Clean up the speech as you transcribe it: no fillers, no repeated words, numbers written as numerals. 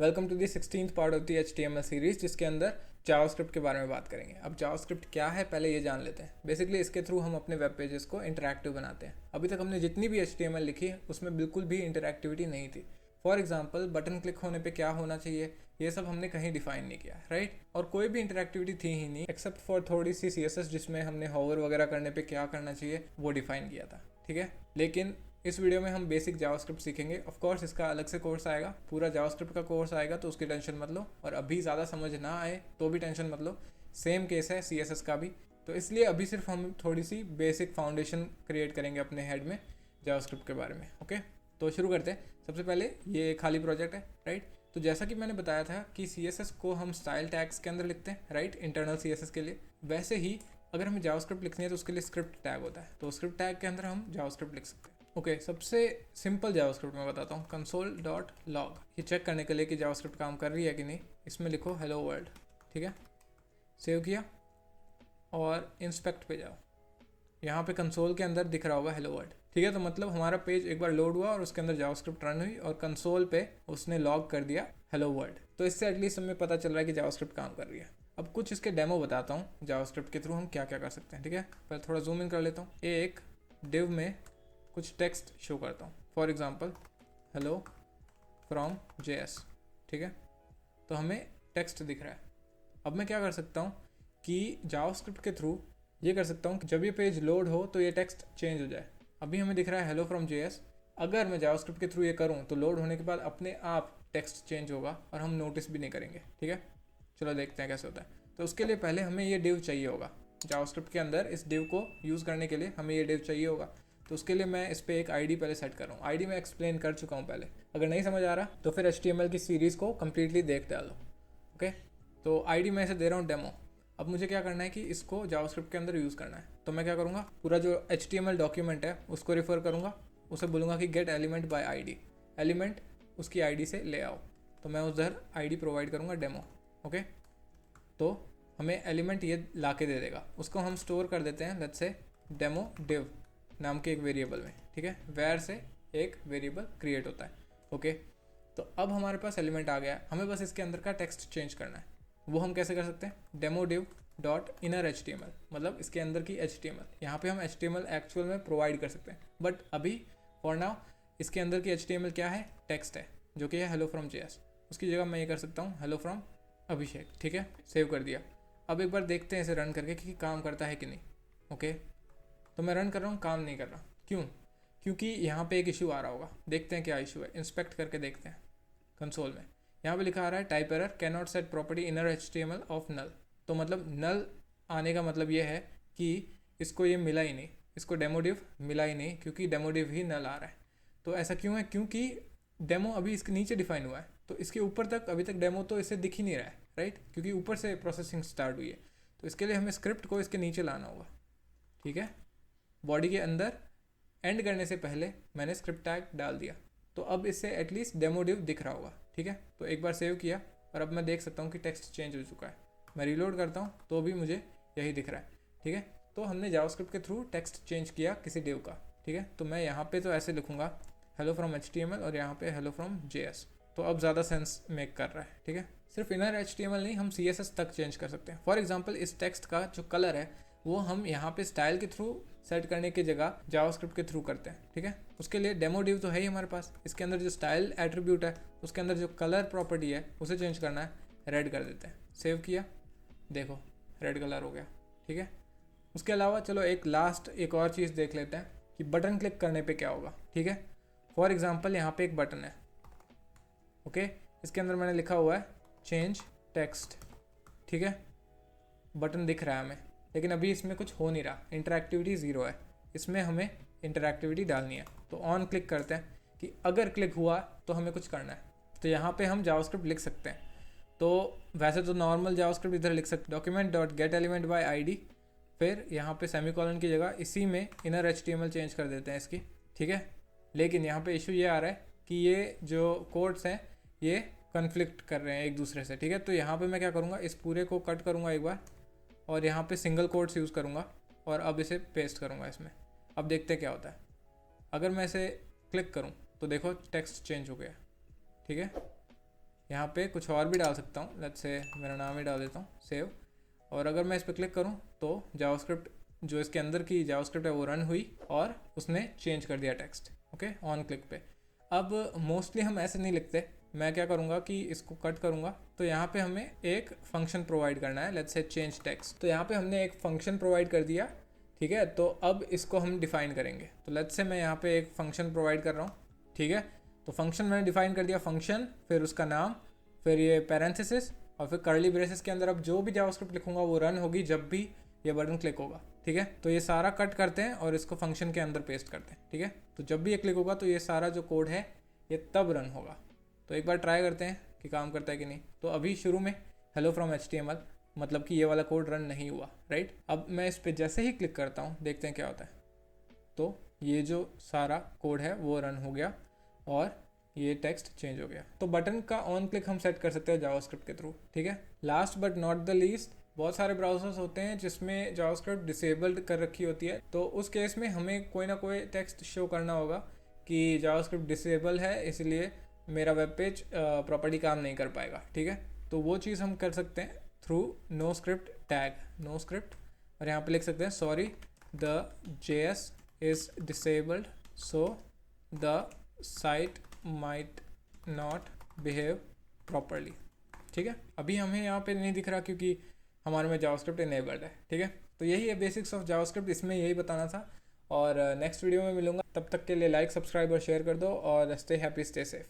Welcome to the 16th part of the HTML series, जिसके अंदर JavaScript के बारे में बात करेंगे। अब जावास्क्रिप्ट क्या है पहले ये जान लेते हैं। बेसिकली इसके थ्रू हम अपने वेब पेजेस को इंटरैक्टिव बनाते हैं। अभी तक हमने जितनी भी HTML लिखी है उसमें बिल्कुल भी इंटरैक्टिविटी नहीं थी। फॉर एग्जाम्पल बटन क्लिक होने पे क्या होना चाहिए ये सब हमने कहीं डिफाइन नहीं किया, राइट। और कोई भी इंटरैक्टिविटी थी ही नहीं एक्सेप्ट फॉर थोड़ी सी CSS जिसमें हमने होवर वगैरह करने पे क्या करना चाहिए वो डिफाइन किया था, ठीक है। लेकिन इस वीडियो में हम बेसिक जावास्क्रिप्ट सीखेंगे। ऑफ कोर्स इसका अलग से कोर्स आएगा, पूरा जावास्क्रिप्ट का कोर्स आएगा, तो उसकी टेंशन मत लो। और अभी ज़्यादा समझ ना आए तो भी टेंशन मत लो, सेम केस है CSS का भी। तो इसलिए अभी सिर्फ हम थोड़ी सी बेसिक फाउंडेशन क्रिएट करेंगे अपने हेड में जावास्क्रिप्ट के बारे में। ओके, तो शुरू करते हैं। सबसे पहले ये खाली प्रोजेक्ट है, राइट। तो जैसा कि मैंने बताया था कि CSS को हम स्टाइल टैग्स के अंदर लिखते हैं, राइट, इंटरनल CSS के लिए। वैसे ही अगर हमें जावास्क्रिप्ट लिखनी है तो उसके लिए स्क्रिप्ट टैग होता है, तो स्क्रिप्ट टैग के अंदर हम जावास्क्रिप्ट लिख सकते हैं। ओके, सबसे सिंपल जावास्क्रिप्ट मैं बताता हूँ, console.log। ये चेक करने के लिए कि जावास्क्रिप्ट काम कर रही है कि नहीं, इसमें लिखो हेलो वर्ल्ड, ठीक है। सेव किया और इंस्पेक्ट पे जाओ। यहाँ पे कंसोल के अंदर दिख रहा होगा हेलो वर्ल्ड, ठीक है। तो मतलब हमारा पेज एक बार लोड हुआ और उसके अंदर जावास्क्रिप्ट रन हुई और कंसोल पे उसने लॉग कर दिया हेलो वर्ल्ड। तो इससे एटलीस्ट हमें पता चल रहा है कि जावास्क्रिप्ट काम कर रही है। अब कुछ इसके डेमो बताता हूँ जावास्क्रिप्ट के थ्रू हम क्या क्या कर सकते हैं, ठीक है। पहले थोड़ा जूम इन कर लेता हूँ। एक डिव में कुछ टेक्स्ट शो करता हूँ, for example hello from JS, ठीक है। तो हमें टेक्स्ट दिख रहा है। अब मैं क्या कर सकता हूँ कि जावास्क्रिप्ट के थ्रू ये कर सकता हूँ कि जब ये पेज लोड हो तो ये टेक्स्ट चेंज हो जाए। अभी हमें दिख रहा है हेलो फ्रॉम JS। अगर मैं जावास्क्रिप्ट के थ्रू ये करूँ तो लोड होने के बाद अपने आप टेक्स्ट चेंज होगा और हम नोटिस भी नहीं करेंगे, ठीक है। चलो देखते हैं कैसे होता है। तो उसके लिए पहले हमें ये डिव चाहिए होगा जावास्क्रिप्ट के अंदर। इस डिव को यूज़ करने के लिए हमें ये डिव चाहिए होगा। तो उसके लिए मैं इस पर एक ID पहले सेट कर रहा हूँ। ID मैं एक्सप्लेन कर चुका हूँ पहले, अगर नहीं समझ आ रहा तो फिर HTML की सीरीज़ को कम्प्लीटली देख डालो। ओके, तो ID मैं इसे दे रहा हूँ डेमो। अब मुझे क्या करना है कि इसको जावास्क्रिप्ट के अंदर यूज़ करना है। तो मैं क्या करूँगा, पूरा जो HTML डॉक्यूमेंट है उसको रिफ़र करूँगा, उसे बोलूँगा कि gate element by ID, element उसकी ID से ले आओ। तो मैं उधर ID प्रोवाइड करूँगा डेमो। ओके, तो हमें एलिमेंट ये ला के दे देगा, उसको हम स्टोर कर देते हैं लेट्स से डेमो डिव नाम के एक वेरिएबल में, ठीक है। वेयर से एक वेरिएबल क्रिएट होता है। ओके, तो अब हमारे पास एलिमेंट आ गया है, हमें बस इसके अंदर का टेक्स्ट चेंज करना है। वो हम कैसे कर सकते हैं, demo div dot inner HTML, मतलब इसके अंदर की HTML। यहाँ पे हम HTML एक्चुअल में प्रोवाइड कर सकते हैं, बट अभी फॉर नाउ इसके अंदर की HTML क्या है, टेक्स्ट है, जो कि है हेलो फ्रॉम JS। उसकी जगह मैं ये कर सकता हूँ हेलो फ्रॉम अभिषेक, ठीक है। सेव कर दिया। अब एक बार देखते हैं इसे रन करके कि काम करता है कि नहीं। ओके, तो मैं रन कर रहा हूँ, काम नहीं कर रहा, क्यों? क्योंकि यहाँ पे एक इशू आ रहा होगा। देखते हैं क्या इशू है, इंस्पेक्ट करके देखते हैं कंसोल में। यहाँ पे लिखा आ रहा है type error, can not set property inner HTML of null. तो मतलब नल आने का मतलब ये है कि इसको ये मिला ही नहीं, इसको डेमो डिव मिला ही नहीं, क्योंकि डेमो डिव ही नल आ रहा है। तो ऐसा क्यों है, क्योंकि डेमो अभी इसके नीचे डिफाइन हुआ है, तो इसके ऊपर तक अभी तक डेमो तो इसे दिख ही नहीं रहा है, राइट, क्योंकि ऊपर से प्रोसेसिंग स्टार्ट हुई है। तो इसके लिए हमें स्क्रिप्ट को इसके नीचे लाना होगा, ठीक है। बॉडी के अंदर एंड करने से पहले मैंने स्क्रिप्ट टैग डाल दिया, तो अब इससे एटलीस्ट डेमो डिव दिख रहा होगा, ठीक है। तो एक बार सेव किया और अब मैं देख सकता हूँ कि टेक्स्ट चेंज हो चुका है। मैं रीलोड करता हूँ तो भी मुझे यही दिख रहा है, ठीक है। तो हमने जावास्क्रिप्ट के थ्रू टेक्स्ट चेंज किया किसी डिव का, ठीक है। तो मैं यहाँ पे तो ऐसे लिखूँगा हेलो फ्रॉम HTML और यहाँ पे हेलो फ्रॉम JS। तो अब ज़्यादा सेंस मेक कर रहा है, ठीक है। सिर्फ इनर HTML नहीं, हम CSS तक चेंज कर सकते हैं। फॉर एग्जाम्पल इस टेक्स्ट का जो कलर है वो हम यहाँ पे स्टाइल के थ्रू सेट करने की जगह जावास्क्रिप्ट के थ्रू करते हैं, ठीक है। उसके लिए डेमो डिव तो है ही हमारे पास, इसके अंदर जो स्टाइल एट्रीब्यूट है उसके अंदर जो कलर प्रॉपर्टी है उसे चेंज करना है, रेड कर देते हैं। सेव किया, देखो रेड कलर हो गया, ठीक है। उसके अलावा चलो एक और चीज़ देख लेते हैं कि बटन क्लिक करने पे क्या होगा, ठीक है। फॉर एग्जाम्पल यहाँ पे एक बटन है, ओके, इसके अंदर मैंने लिखा हुआ है चेंज टेक्स्ट, ठीक है। बटन दिख रहा है हमें, लेकिन अभी इसमें कुछ हो नहीं रहा, इंटरैक्टिविटी 0 है। इसमें हमें इंटरैक्टिविटी डालनी है, तो ऑन क्लिक करते हैं कि अगर क्लिक हुआ तो हमें कुछ करना है। तो यहाँ पे हम जावास्क्रिप्ट लिख सकते हैं। तो वैसे तो नॉर्मल जावास्क्रिप्ट इधर लिख सकते, document dot gate element by ID, फिर यहाँ पे सेमीकोलन की जगह इसी में इनर HTML चेंज कर देते हैं इसकी, ठीक है। लेकिन यहाँ पे इशू ये आ रहा है कि ये जो कोड्स हैं ये कन्फ्लिक्ट कर रहे हैं एक दूसरे से, ठीक है। तो यहाँ पे मैं क्या करूँगा, इस पूरे को कट करूँगा एक बार और यहाँ पे सिंगल कोट्स यूज़ करूँगा और अब इसे पेस्ट करूँगा इसमें। अब देखते हैं क्या होता है। अगर मैं इसे क्लिक करूँ तो देखो टेक्स्ट चेंज हो गया, ठीक है। यहाँ पे कुछ और भी डाल सकता हूँ, लेट्स से मेरा नाम ही डाल देता हूँ, सेव। और अगर मैं इस पर क्लिक करूँ तो जावास्क्रिप्ट जो इसके अंदर की जावास्क्रिप्ट है वो रन हुई और उसने चेंज कर दिया टेक्स्ट, ओके, ऑन क्लिक पे। अब मोस्टली हम ऐसे नहीं लिखते, मैं क्या करूँगा कि इसको कट करूँगा। तो यहाँ पे हमें एक फंक्शन प्रोवाइड करना है, लेट्स से चेंज टेक्स्ट। तो यहाँ पे हमने एक फंक्शन प्रोवाइड कर दिया, ठीक है। तो अब इसको हम डिफाइन करेंगे। तो लेट्स से मैं यहाँ पे एक फंक्शन प्रोवाइड कर रहा हूँ, ठीक है। तो फंक्शन मैंने डिफाइन कर दिया, फंक्शन, फिर उसका नाम, फिर ये पैरेंथेसिस और फिर कर्ली ब्रेसेस के अंदर अब जो भी जावास्क्रिप्ट लिखूंगा वो रन होगी जब भी ये बटन क्लिक होगा, ठीक है। तो ये सारा कट करते हैं और इसको फंक्शन के अंदर पेस्ट करते हैं, ठीक है। तो जब भी ये क्लिक होगा तो ये सारा जो कोड है ये तब रन होगा। तो एक बार ट्राई करते हैं कि काम करता है कि नहीं। तो अभी शुरू में हेलो फ्रॉम HTML, मतलब कि ये वाला कोड रन नहीं हुआ, राइट। अब मैं इस पर जैसे ही क्लिक करता हूँ देखते हैं क्या होता है। तो ये जो सारा कोड है वो रन हो गया और ये टेक्स्ट चेंज हो गया। तो बटन का ऑन क्लिक हम सेट कर सकते हैं जावास्क्रिप्ट के थ्रू, ठीक है। Last but not the least, बहुत सारे ब्राउजर्स होते हैं जिसमें जावास्क्रिप्ट डिसेबल्ड कर रखी होती है। तो उस केस में हमें कोई ना कोई टेक्स्ट शो करना होगा कि जावास्क्रिप्ट डिसेबल है, इसलिए मेरा वेब पेज प्रॉपर्ली काम नहीं कर पाएगा, ठीक है। तो वो चीज़ हम कर सकते हैं through no script tag, no script, और यहाँ पे लिख सकते हैं sorry the JS is disabled so the site might not behave properly, ठीक है। अभी हमें यहाँ पे नहीं दिख रहा क्योंकि हमारे में जावास्क्रिप्ट इनेबल्ड है, ठीक है। तो यही है बेसिक्स ऑफ जावास्क्रिप्ट, इसमें यही बताना था। और नेक्स्ट वीडियो में मिलूंगा, तब तक के लिए लाइक, सब्सक्राइब और शेयर कर दो और स्टे हैप्पी, स्टे सेफ।